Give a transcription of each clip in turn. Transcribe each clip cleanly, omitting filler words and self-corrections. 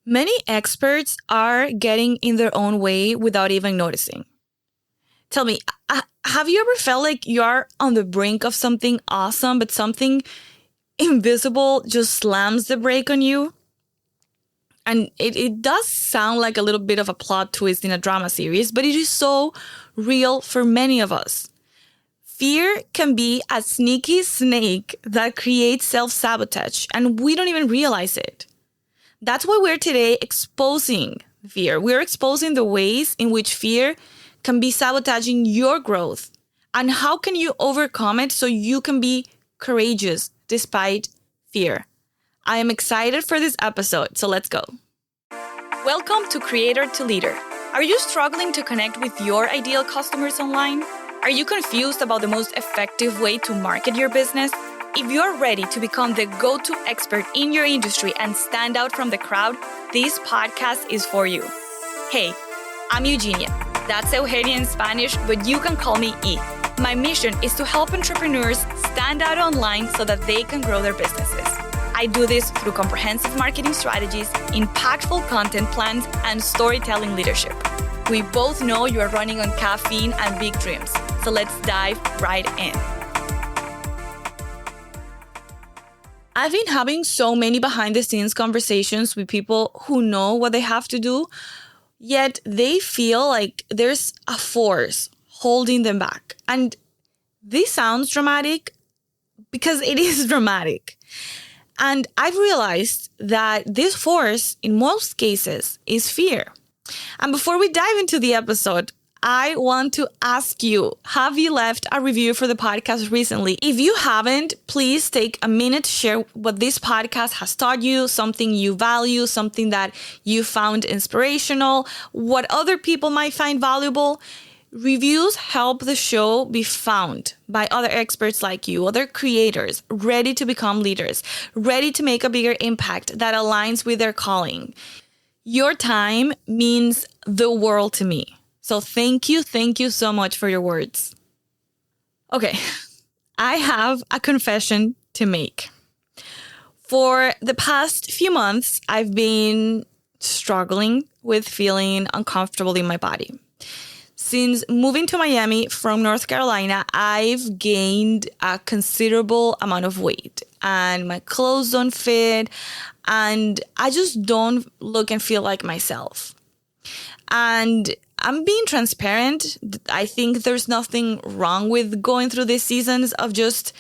Many experts are getting in their own way without even noticing. Tell me, have you ever felt like you're on the brink of something awesome, but something invisible just slams the brake on you? And it does sound like a little bit of a plot twist in a drama series, but it is so real for many of us. Fear can be a sneaky snake that creates self-sabotage, and we don't even realize it. That's why we're today exposing fear. We're exposing the ways in which fear can be sabotaging your growth. And how can you overcome it so you can be courageous despite fear? I am excited for this episode, so let's go. Welcome to Creator to Leader. Are you struggling to connect with your ideal customers online? Are you confused about the most effective way to market your business? If you're ready to become the go-to expert in your industry and stand out from the crowd, this podcast is for you. Hey, I'm Eugenia. That's Eugenia in Spanish, but you can call me E. My mission is to help entrepreneurs stand out online so that they can grow their businesses. I do this through comprehensive marketing strategies, impactful content plans, and storytelling leadership. We both know you are running on caffeine and big dreams, so let's dive right in. I've been having so many behind-the-scenes conversations with people who know what they have to do, yet they feel like there's a force holding them back. And this sounds dramatic because it is dramatic. And I've realized that this force, in most cases, is fear. And before we dive into the episode, I want to ask you, have you left a review for the podcast recently? If you haven't, please take a minute to share what this podcast has taught you, something you value, something that you found inspirational, what other people might find valuable. Reviews help the show be found by other experts like you, other creators ready to become leaders, ready to make a bigger impact that aligns with their calling. Your time means the world to me. So thank you so much for your words. Okay, I have a confession to make. For the past few months, I've been struggling with feeling uncomfortable in my body. Since moving to Miami from North Carolina, I've gained a considerable amount of weight and my clothes don't fit and I just don't look and feel like myself. And I'm being transparent. I think there's nothing wrong with going through these seasons of just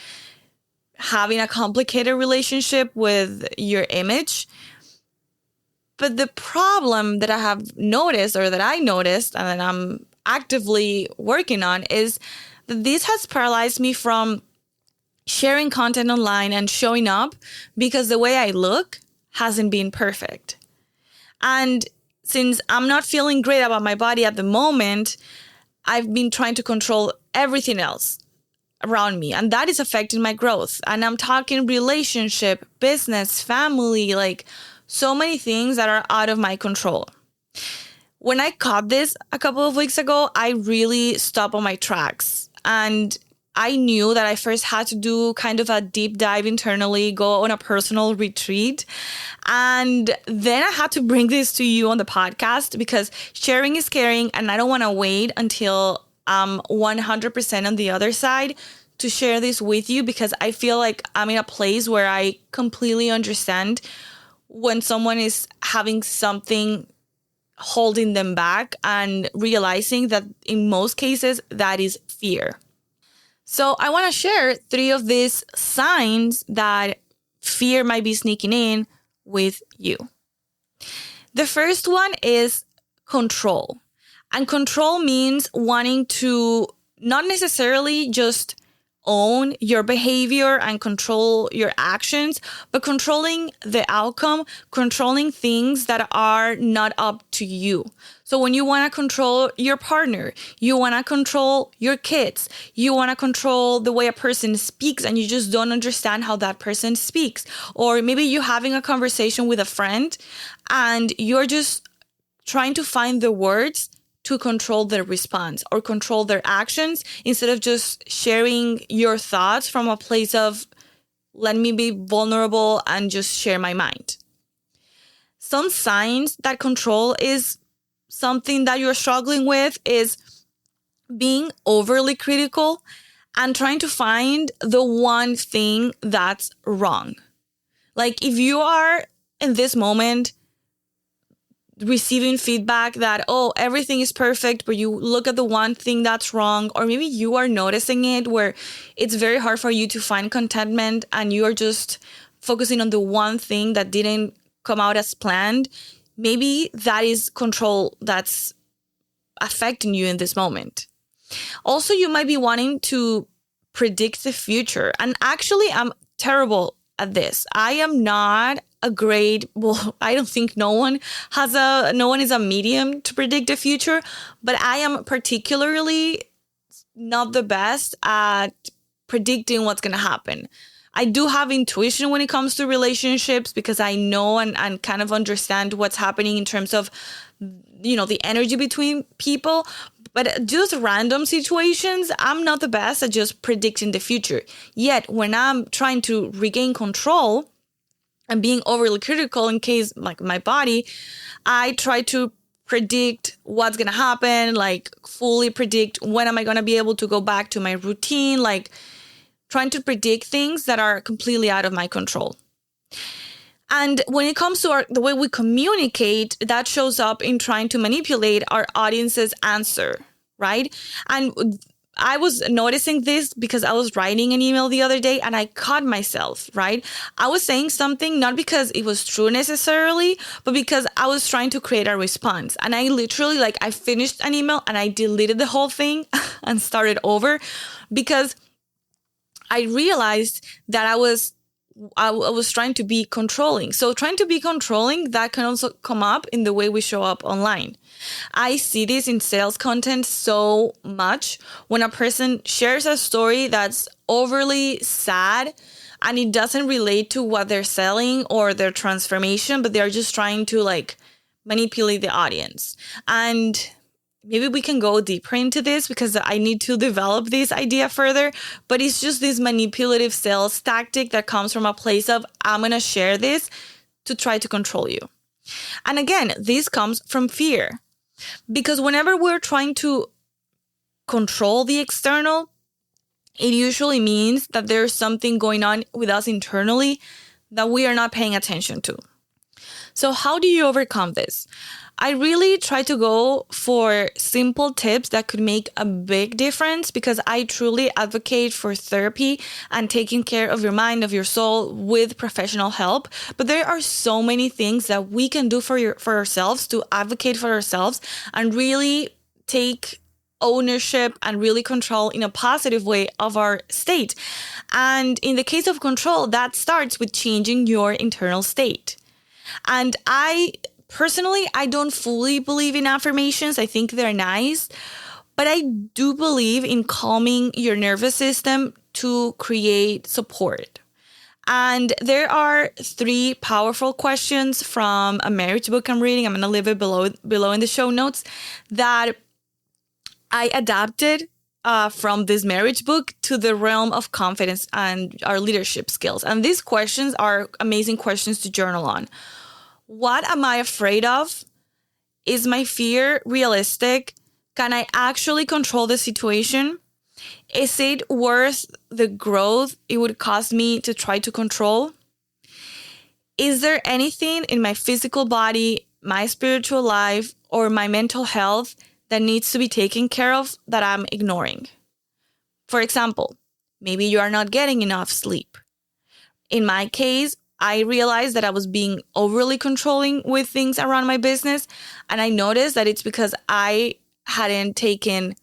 having a complicated relationship with your image. But the problem that I have noticed or that I noticed and that I'm actively working on is that this has paralyzed me from sharing content online and showing up because the way I look hasn't been perfect. And since I'm not feeling great about my body at the moment, I've been trying to control everything else around me. And that is affecting my growth. And I'm talking relationship, business, family, like so many things that are out of my control. When I caught this a couple of weeks ago, I really stopped on my tracks. And I knew that I first had to do kind of a deep dive internally, go on a personal retreat. And then I had to bring this to you on the podcast because sharing is caring. And I don't want to wait until I'm 100% on the other side to share this with you because I feel like I'm in a place where I completely understand when someone is having something holding them back and realizing that in most cases that is fear. So I want to share 3 of these signs that fear might be sneaking in with you. The first one is control. And control means wanting to not necessarily just own your behavior and control your actions, but controlling the outcome, controlling things that are not up to you. So when you want to control your partner, you want to control your kids, you want to control the way a person speaks and you just don't understand how that person speaks. Or maybe you're having a conversation with a friend and you're just trying to find the words to control their response or control their actions instead of just sharing your thoughts from a place of let me be vulnerable and just share my mind. Some signs that control is something that you're struggling with is being overly critical and trying to find the one thing that's wrong. Like if you are in this moment receiving feedback that, oh, everything is perfect, but you look at the one thing that's wrong, or maybe you are noticing it where it's very hard for you to find contentment and you are just focusing on the one thing that didn't come out as planned, maybe that is control that's affecting you in this moment. Also, you might be wanting to predict the future. And actually, I'm terrible at this. I am not a great, well, I don't think no one is a medium to predict the future, but I am particularly not the best at predicting what's going to happen. I do have intuition when it comes to relationships because I know and kind of understand what's happening in terms of, the energy between people. But just random situations, I'm not the best at just predicting the future. Yet, when I'm trying to regain control and being overly critical in case, like my body, I try to predict what's going to happen, like fully predict when am I going to be able to go back to my routine, like trying to predict things that are completely out of my control. And when it comes to the way we communicate, that shows up in trying to manipulate our audience's answer, right? And I was noticing this because I was writing an email the other day and I caught myself, right? I was saying something not because it was true necessarily, but because I was trying to create a response. And I literally, I finished an email and I deleted the whole thing and started over because I realized that I was trying to be controlling. So trying to be controlling, that can also come up in the way we show up online. I see this in sales content so much when a person shares a story that's overly sad and it doesn't relate to what they're selling or their transformation, but they're just trying to manipulate the audience. And maybe we can go deeper into this because I need to develop this idea further, but it's just this manipulative sales tactic that comes from a place of, I'm going to share this to try to control you. And again, this comes from fear because whenever we're trying to control the external, it usually means that there's something going on with us internally that we are not paying attention to. So how do you overcome this? I really try to go for simple tips that could make a big difference because I truly advocate for therapy and taking care of your mind, of your soul with professional help. But there are so many things that we can do for ourselves to advocate for ourselves and really take ownership and really control in a positive way of our state. And in the case of control, that starts with changing your internal state. And personally, I don't fully believe in affirmations. I think they're nice, but I do believe in calming your nervous system to create support. And there are 3 powerful questions from a marriage book I'm reading. I'm going to leave it below in the show notes that I adapted from this marriage book to the realm of confidence and our leadership skills. And these questions are amazing questions to journal on. What am I afraid of? Is my fear realistic? Can I actually control the situation? Is it worth the growth it would cost me to try to control? Is there anything in my physical body, my spiritual life, or my mental health that needs to be taken care of that I'm ignoring? For example, maybe you are not getting enough sleep. In my case, I realized that I was being overly controlling with things around my business. And I noticed that it's because I hadn't taken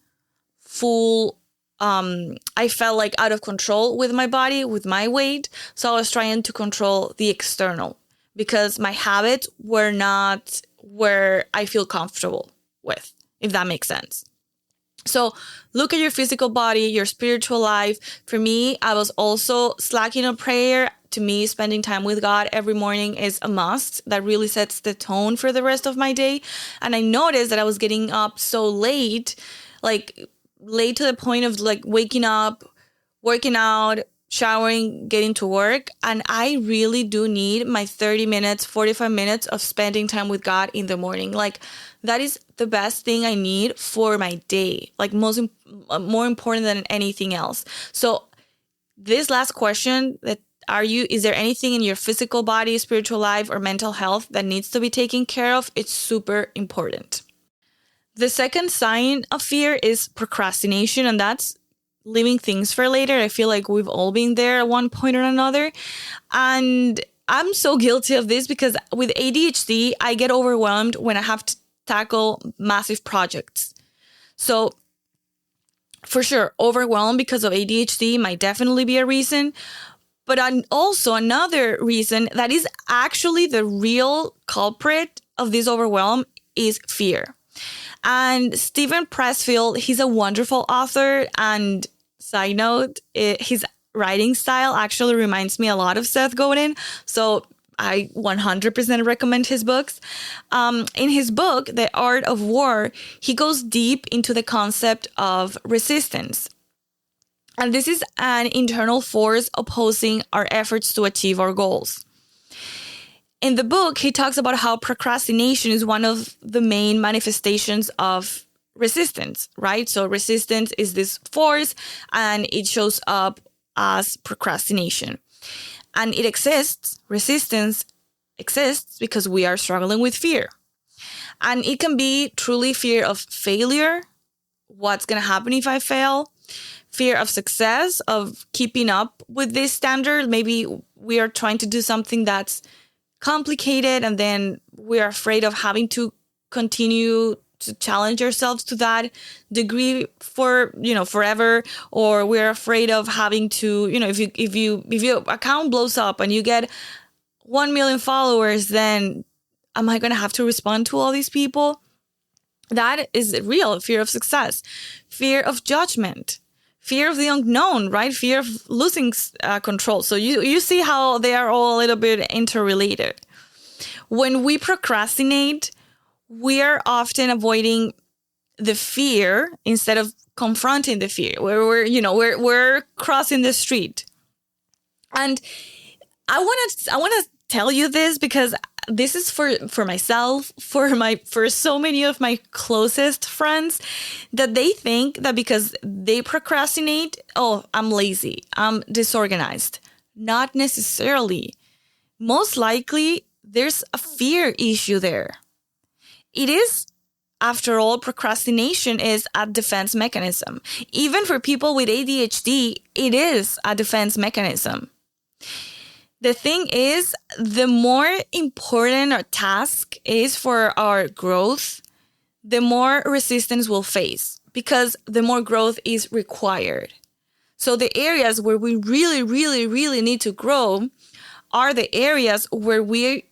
I felt out of control with my body, with my weight. So I was trying to control the external because my habits were not where I feel comfortable with, if that makes sense. So look at your physical body, your spiritual life. For me, I was also slacking on prayer. To me, spending time with God every morning is a must. That really sets the tone for the rest of my day. And I noticed that I was getting up so late to the point of waking up, working out, showering, getting to work. And I really do need my 30 minutes, 45 minutes of spending time with God in the morning. Like, that is the best thing I need for my day. Like, more important than anything else. So this last question, that is there anything in your physical body, spiritual life, or mental health that needs to be taken care of? It's super important. The second sign of fear is procrastination, and that's leaving things for later. I feel like we've all been there at one point or another. And I'm so guilty of this because with ADHD, I get overwhelmed when I have to tackle massive projects. So for sure, overwhelmed because of ADHD might definitely be a reason. But also another reason that is actually the real culprit of this overwhelm is fear. And Stephen Pressfield, he's a wonderful author. And side note, his writing style actually reminds me a lot of Seth Godin. So I 100% recommend his books. In his book, The Art of War, he goes deep into the concept of resistance. And this is an internal force opposing our efforts to achieve our goals. In the book, he talks about how procrastination is one of the main manifestations of resistance, right? So resistance is this force and it shows up as procrastination. And it exists, resistance exists because we are struggling with fear. And it can be truly fear of failure. What's going to happen if I fail? Fear of success, of keeping up with this standard. Maybe we are trying to do something that's complicated and then we're afraid of having to continue to challenge ourselves to that degree for, forever, or we're afraid of having to, if your account blows up and you get 1 million followers, then am I going to have to respond to all these people? That is real fear of success, fear of judgment, fear of the unknown, right? Fear of losing control. So you see how they are all a little bit interrelated. When we procrastinate, we are often avoiding the fear instead of confronting the fear. Where we're crossing the street. And I want to tell you this because this is for myself, for so many of my closest friends, that they think that because they procrastinate, oh, I'm lazy, I'm disorganized. Not necessarily. Most likely, there's a fear issue there. It is, after all, procrastination is a defense mechanism. Even for people with ADHD, it is a defense mechanism. The thing is, the more important our task is for our growth, the more resistance we'll face because the more growth is required. So the areas where we really, really, really need to grow are the areas where we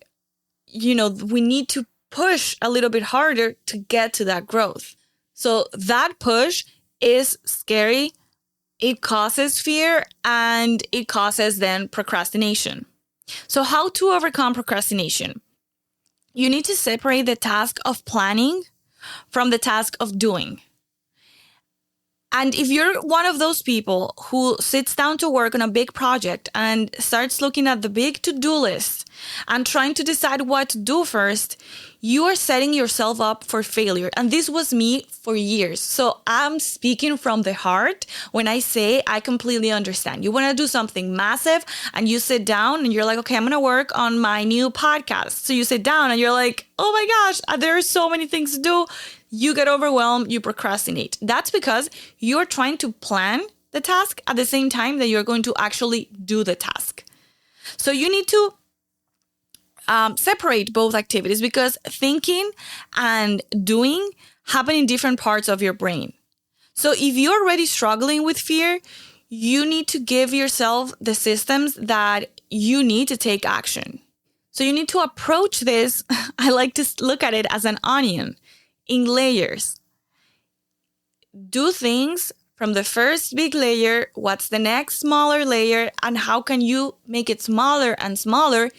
need to push a little bit harder to get to that growth. So that push is scary. It causes fear and it causes then procrastination. So how to overcome procrastination? You need to separate the task of planning from the task of doing. And if you're one of those people who sits down to work on a big project and starts looking at the big to-do list and trying to decide what to do first, you are setting yourself up for failure. And this was me for years. So I'm speaking from the heart when I say I completely understand. You want to do something massive and you sit down and you're like, okay, I'm going to work on my new podcast. So you sit down and you're like, oh my gosh, there are so many things to do. You get overwhelmed, you procrastinate. That's because you're trying to plan the task at the same time that you're going to actually do the task. So you need to separate both activities because thinking and doing happen in different parts of your brain. So if you're already struggling with fear, you need to give yourself the systems that you need to take action. So you need to approach this. I like to look at it as an onion in layers. Do things from the first big layer, what's the next smaller layer, and how can you make it smaller and smaller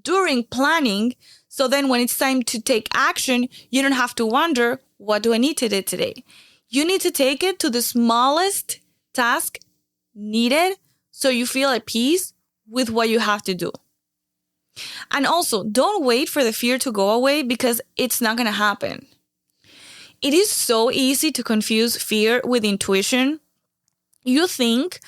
during planning, so then when it's time to take action, you don't have to wonder, what do I need to do today? You need to take it to the smallest task needed so you feel at peace with what you have to do. And also, don't wait for the fear to go away because it's not going to happen. It is so easy to confuse fear with intuition. You think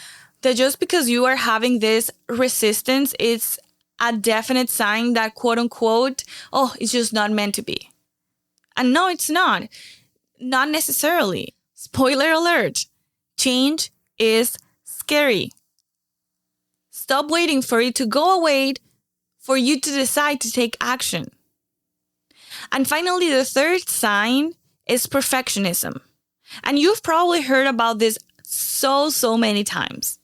that just because you are having this resistance, it's a definite sign that quote unquote, oh, it's just not meant to be. And no, it's not. Not necessarily. Spoiler alert. Change is scary. Stop waiting for it to go away for you to decide to take action. And finally, the third sign is perfectionism. And you've probably heard about this so many times.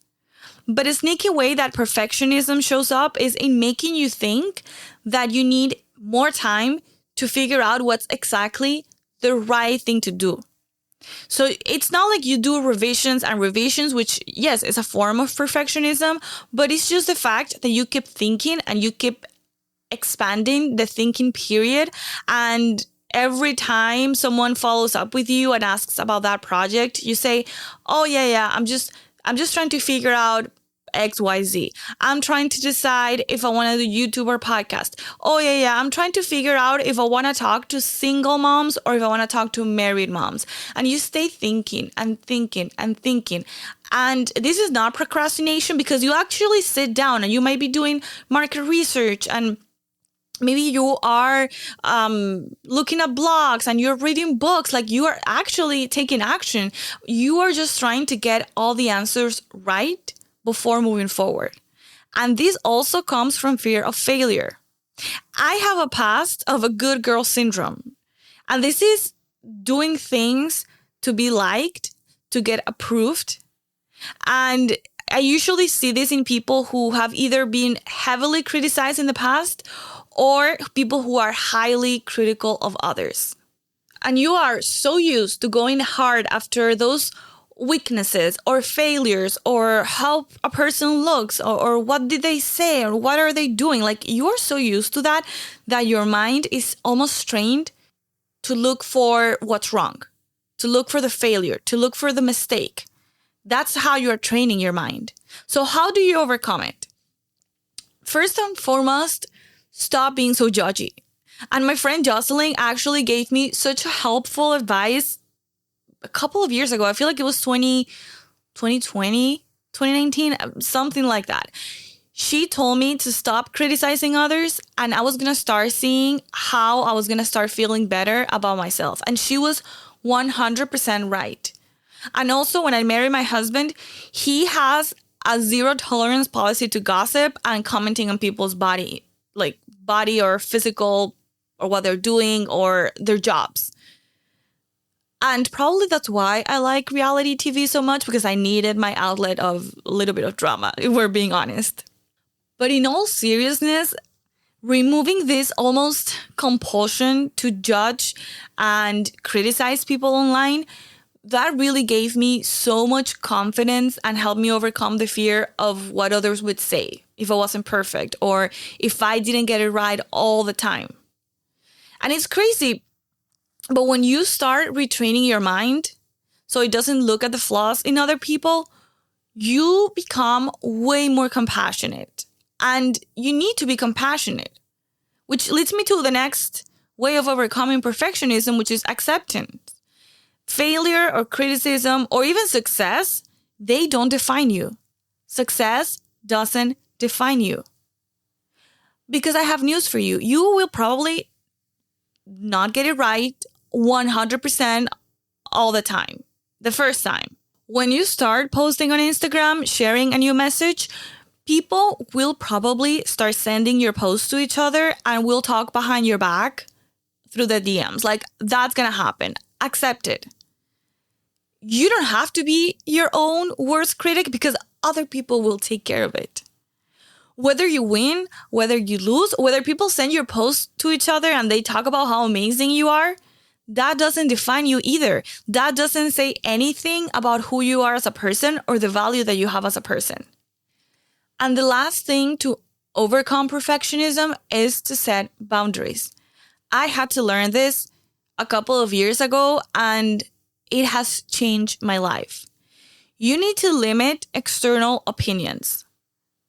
But a sneaky way that perfectionism shows up is in making you think that you need more time to figure out what's exactly the right thing to do. So it's not like you do revisions and revisions, which, yes, is a form of perfectionism, but it's just the fact that you keep thinking and you keep expanding the thinking period. And every time someone follows up with you and asks about that project, you say, oh, yeah, I'm just trying to figure out XYZ. I'm trying to decide if I want to do YouTube or podcast. Oh, yeah, I'm trying to figure out if I want to talk to single moms or if I want to talk to married moms. And you stay thinking and thinking and thinking. And this is not procrastination because you actually sit down and you might be doing market research and maybe you are looking at blogs and you're reading books, like you are actually taking action. You are just trying to get all the answers right before moving forward. And this also comes from fear of failure. I have a past of a good girl syndrome. And this is doing things to be liked, to get approved. And I usually see this in people who have either been heavily criticized in the past or people who are highly critical of others. And you are so used to going hard after those weaknesses or failures or how a person looks or what did they say or what are they doing. Like you are so used to that your mind is almost trained to look for what's wrong, to look for the failure, to look for the mistake. That's how you are training your mind. So how do you overcome it? First and foremost, stop being so judgy. And my friend Jocelyn actually gave me such helpful advice a couple of years ago. I feel like it was 2020, 2019, something like that. She told me to stop criticizing others and I was going to start seeing how I was going to start feeling better about myself. And she was 100% right. And also when I married my husband, he has a zero tolerance policy to gossip and commenting on people's body or physical or what they're doing or their jobs. And probably that's why I like reality TV so much, because I needed my outlet of a little bit of drama, if we're being honest. But in all seriousness, removing this almost compulsion to judge and criticize people online, that really gave me so much confidence and helped me overcome the fear of what others would say if I wasn't perfect or if I didn't get it right all the time. And it's crazy, but when you start retraining your mind so it doesn't look at the flaws in other people, you become way more compassionate. And you need to be compassionate, which leads me to the next way of overcoming perfectionism, which is acceptance. Failure or criticism or even success, they don't define you. Success doesn't define you. Because I have news for you. You will probably not get it right 100% all the time. The first time. When you start posting on Instagram, sharing a new message, people will probably start sending your posts to each other and will talk behind your back through the DMs. Like, that's going to happen. Accept it. You don't have to be your own worst critic because other people will take care of it. Whether you win, whether you lose, whether people send your posts to each other and they talk about how amazing you are, that doesn't define you either. That doesn't say anything about who you are as a person or the value that you have as a person. And the last thing to overcome perfectionism is to set boundaries. I had to learn this a couple of years ago and it has changed my life. You need to limit external opinions.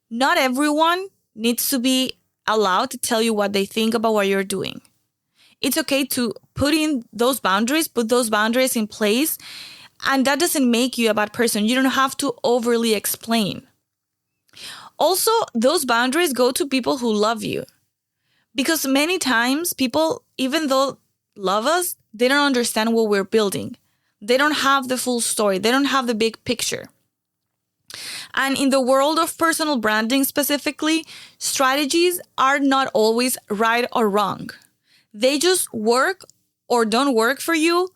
Not everyone needs to be allowed to tell you what they think about what you're doing. It's okay to put those boundaries in place, and that doesn't make you a bad person. You don't have to overly explain. Also, those boundaries go to people who love you. Because many times people, even though love us, they don't understand what we're building. They don't have the full story. They don't have the big picture. And in the world of personal branding specifically, strategies are not always right or wrong. They just work or don't work for you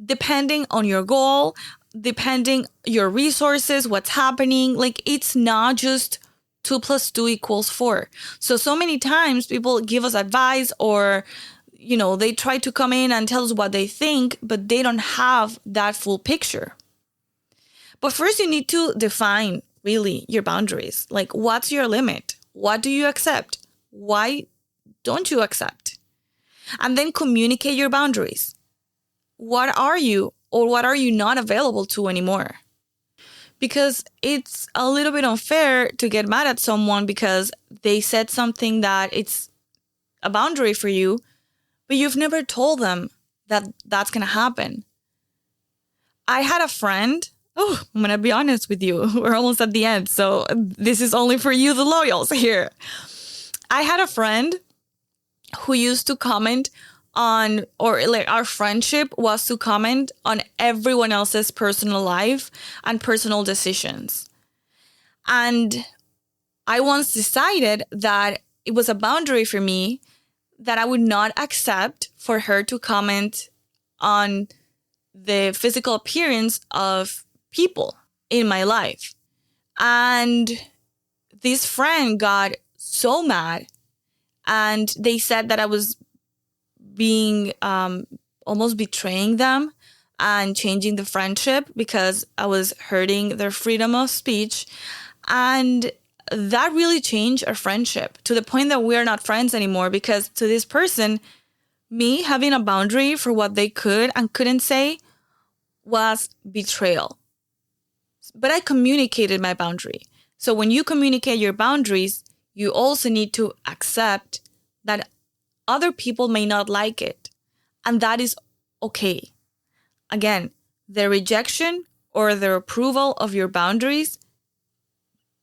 depending on your goal, depending your resources, what's happening. Like, it's not just 2 + 2 = 4. So many times people give us advice, or they try to come in and tell us what they think, but they don't have that full picture. But first you need to define really your boundaries. Like, what's your limit? What do you accept? Why don't you accept? And then communicate your boundaries. What are you or what are you not available to anymore? Because it's a little bit unfair to get mad at someone because they said something that it's a boundary for you, but you've never told them that that's going to happen. I had a friend. Oh, I'm going to be honest with you. We're almost at the end. So this is only for you, the loyals here. I had a friend who used to comment on, or like our friendship was to comment on everyone else's personal life and personal decisions. And I once decided that it was a boundary for me that I would not accept for her to comment on the physical appearance of people in my life. And this friend got so mad, and they said that I was being almost betraying them and changing the friendship because I was hurting their freedom of speech. And that really changed our friendship to the point that we are not friends anymore, because to this person, me having a boundary for what they could and couldn't say was betrayal. But I communicated my boundary. So when you communicate your boundaries, you also need to accept that other people may not like it. And that is okay. Again, the rejection or the approval of your boundaries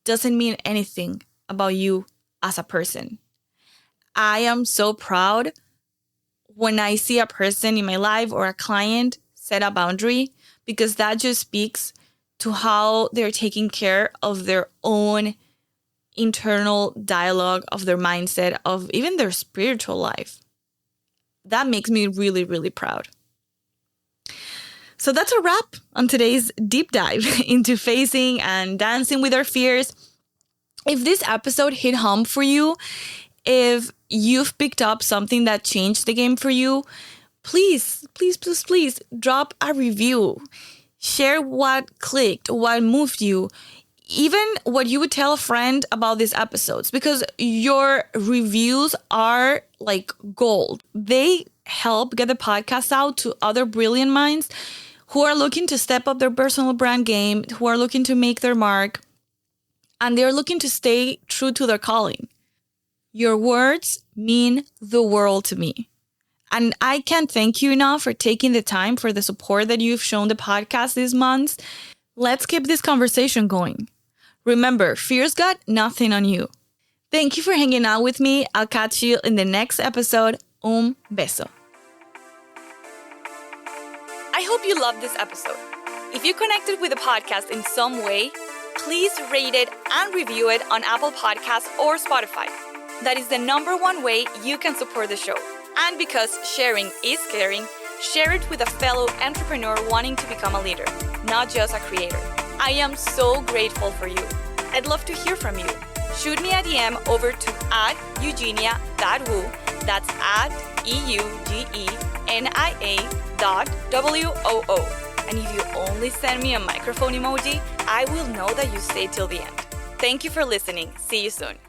doesn't mean anything about you as a person. I am so proud when I see a person in my life or a client set a boundary, because that just speaks to how they're taking care of their own internal dialogue, of their mindset, of even their spiritual life. That makes me really, really proud. So that's a wrap on today's deep dive into facing and dancing with our fears. If this episode hit home for you, if you've picked up something that changed the game for you, please drop a review. Share what clicked, what moved you, even what you would tell a friend about these episodes, because your reviews are like gold. They help get the podcast out to other brilliant minds who are looking to step up their personal brand game, who are looking to make their mark, and they're looking to stay true to their calling. Your words mean the world to me. And I can't thank you enough for taking the time, for the support that you've shown the podcast these months. Let's keep this conversation going. Remember, fear's got nothing on you. Thank you for hanging out with me. I'll catch you in the next episode. Un beso. I hope you loved this episode. If you connected with the podcast in some way, please rate it and review it on Apple Podcasts or Spotify. That is the #1 way you can support the show. And because sharing is caring, share it with a fellow entrepreneur wanting to become a leader, not just a creator. I am so grateful for you. I'd love to hear from you. Shoot me a DM over to @eugenia.woo. That's @EUGENIA.WOO. And if you only send me a microphone emoji, I will know that you stayed till the end. Thank you for listening. See you soon.